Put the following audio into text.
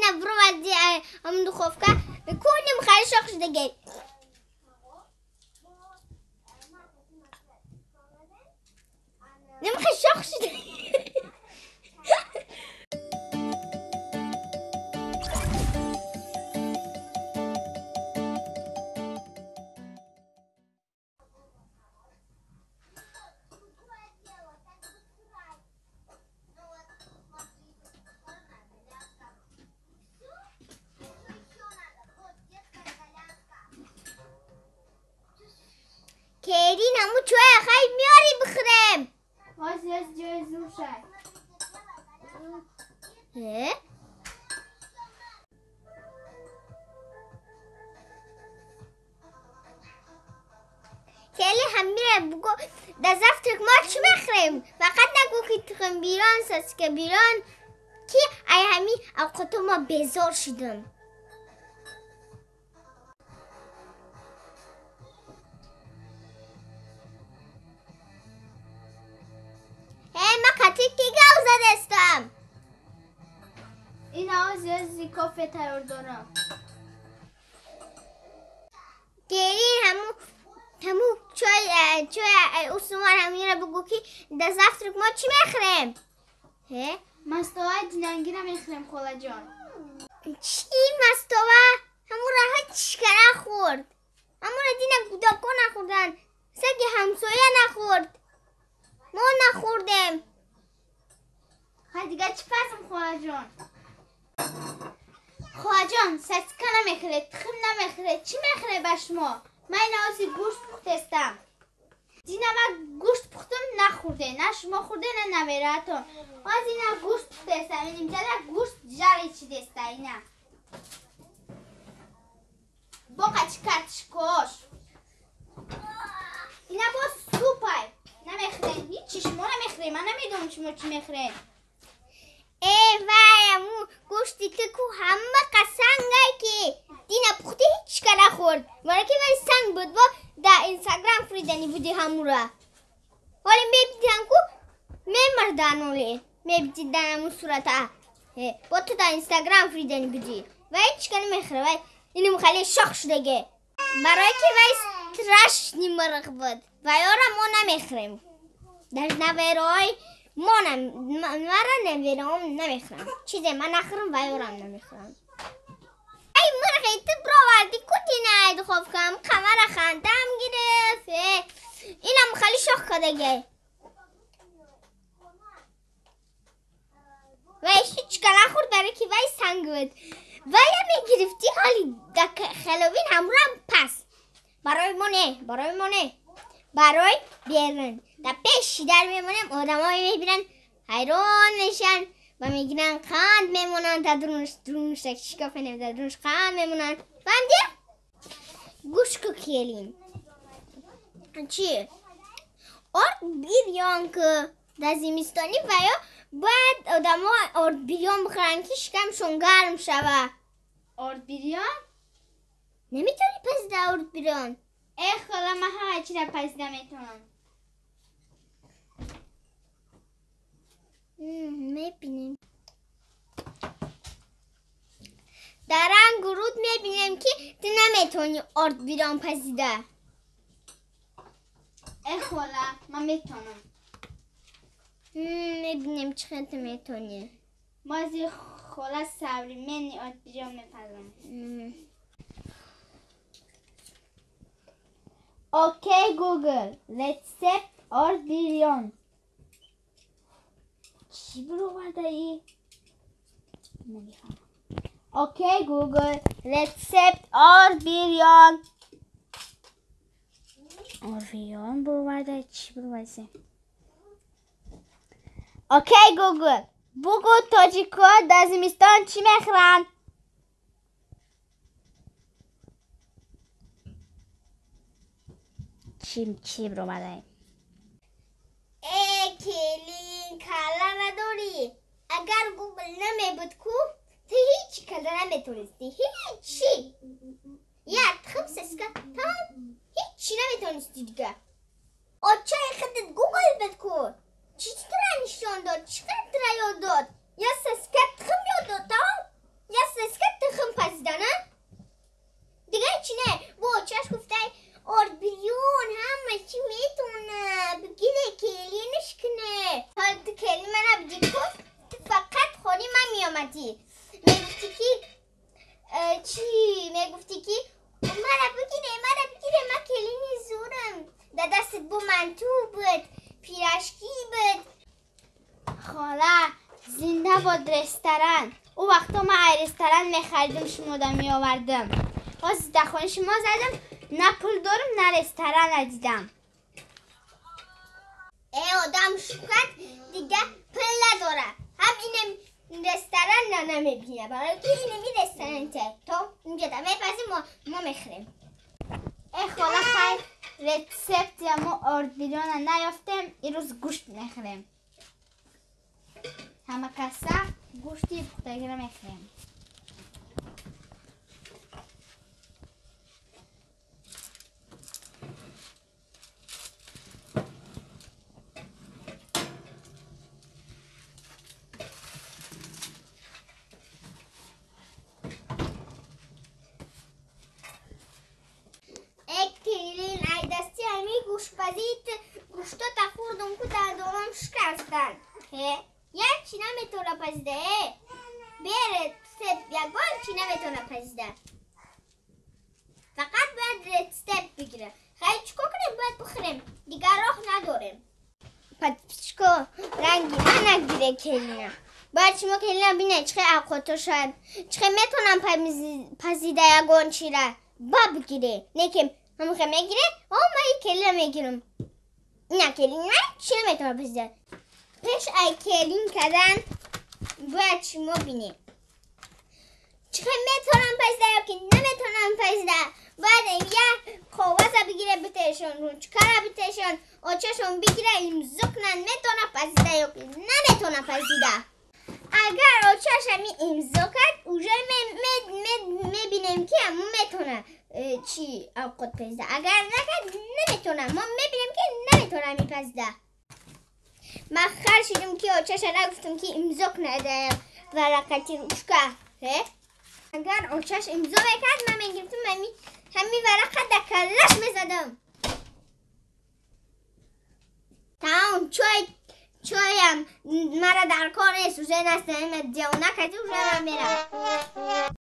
دینا برو ودی همون دخوفکه کنیم خیلی شاخش دیگه نمیخوای شاخش دیگه کیرین همون چوه خیلی میاری بخورم واسه از جای زور شد کلی هم میره بگو در زفترک ما چی بخوریم فقط نگو که تخم بیران ساس که بیران کی ای همین اوقاتو ما بیزار شدم ما کتی که گوزه دستم این آواز از کافه ترور دارم گیرین همون چای اسمان همین را بگو که در زفترک ما چی بخوریم مستوای دیننگی نمیخورم خاله جان چی مستوه؟ همون راه چشکره خورد همون را دینا گوداکو نخوردن سگ همسایه نخورد ما نخوردیم خیلی دیگه چی پسم خاله جان خاله جان سسکه نمیخوره تخم نمیخوره چی میخوره به شما من این آوازی گوشت پختستم دینا من گوشت پختم نخورده نه شما خورده نه نمیراتون از اینا گوشت پختستم اینیم جده گوشت جاری چی دسته اینا باقا چی کتش کش اینا با سوپای نمیخورن هیچی شما نمیخوره من نمیدونم شما چی میخورن وای امو گوشتی که کو همه قسنگه که دینا پخته هیچ که نخورد برای که ولی سنگ بود با در اینستاگرام فریدنی بودی همون را ولی میبیدن کو میمردن اولی میبیدن همون صورت با تو در اینستاگرام فریدنی بودی و هیچ که نمیخوره ولی اینو مخلی شاخ شدگه برای که ولی ترش نیمرق بود و یارا ما نمیخوریم در نویرهای مرا نمیرم نمیخورم چیزی من نخورم و یارم نمیخورم ای مرغی تو براوردی کتی ناید خوب کم کمر خندم گرفت اینم خیلی شاخ کدگه و هیچ که نخورد برای که وی سنگ بود وی میگرفتی حالی خلوین همورم پس برای منه برای بیرون در پیشی در میمونم آدم های میبینن حیران میشن و میگیرن قند میمونن تا درونش شکافه نمیده درونش قند میمونن فهمدی؟ گوش که کلیم چی؟ آرد بیریان که در زمستانی و یا باید آدم ها آرد بیریان بخورن که شکمشون گرم شوه آرد بیریان؟ نمیتونی پس در آرد بیریان ای خدا من همه چی را پس نمیتونم میبینیم در رنگ رود میبینیم که تو نمیتونی آرد بیران پزیده ای خدا من میتونم میبینیم چقدر میتونی مازی خدا صبری منی آرد بیران میپزم اوکی گوگل رسپت آرد بیریان چی برو برده ای؟ اوکی گوگل رسپت آرد بیریان آرد بیریان برو برده چی برو برده اوکی گوگل بگو تاجیکا در زمستان چی میخورن؟ چی برو برده ای کلین کلا نداری اگر گوگل نمیبود کو تو هیچ کلا نمیتونستی هیچی یا تخم سسکه تمام هیچی نمیتونستی دیگه آچای خودت گوگل بد کو چطور نشان داد چقدر یاد داد یا سسکه تخم یاد داد تمام یا اومدی میگفتی که چی میگفتی که مرا بگیره من کلینی زورم در دستت بو منتو بود پیرشکی بود. خاله زنده باد رستوران. او وقتا من ای رستوران میخریدم شما دا میآوردم. باز دخوان شما زدم نه پول دارم نه رستوران دیدم. ای آدم شکت دیگه پول نداره. هم اینم رستوران نمیبینه برای که اینمی رستوران تو اینجا دا میپسیم ما میخریم. ای خاله خیر رسپت یا ما اردیران نیافتیم این روز گوشت میخریم. همه کسا گوشتی پختگی رو میخریم. گوشتا تا خوردم که دندانم شکستن. یک چی نمیتونه پزیده. بیره ستپ یکان چی نمیتونه پزیده. فقط باید رد ستپ بگیره. خیلی چکو کنیم باید بخوریم. دیگر راه نداریم. پچکو رنگی من نگیره کلینا. باید شما کلینا بینه چه اوقاتو شد. چه میتونم پزیده یکان چی را با بگیره. نیکم همون که میگیره من یک کلینا میگیرم. نه کلین چی نمیتونه پزیده. پیش ای کلین کردن باید شما بینیم چه میتونم پزیده یا که نمیتونم پزیده. باید یه خواسته بگیره بتشون رو چکاره بتشون آچهشون بگیره امضا کنن میتونه پزیده یا که نمیتونه پزیده. اگر آچهش همی امضا کرد اوجه میبینیم که همون میتونه چی اوقات پزیده. اگر نکرد نمیتونه ما میبینیم که نمیتونه میپزیده. من خرشیدم که آچهش را گفتم که امضا کنه ورقتی روشکه. اگر آچهش امضا بکرد من میگفتم همی ورقه در کلش میزدم. تمام چایم مرا در کار نیست. روزه نسته همه دیونه کتی روزه من میرم.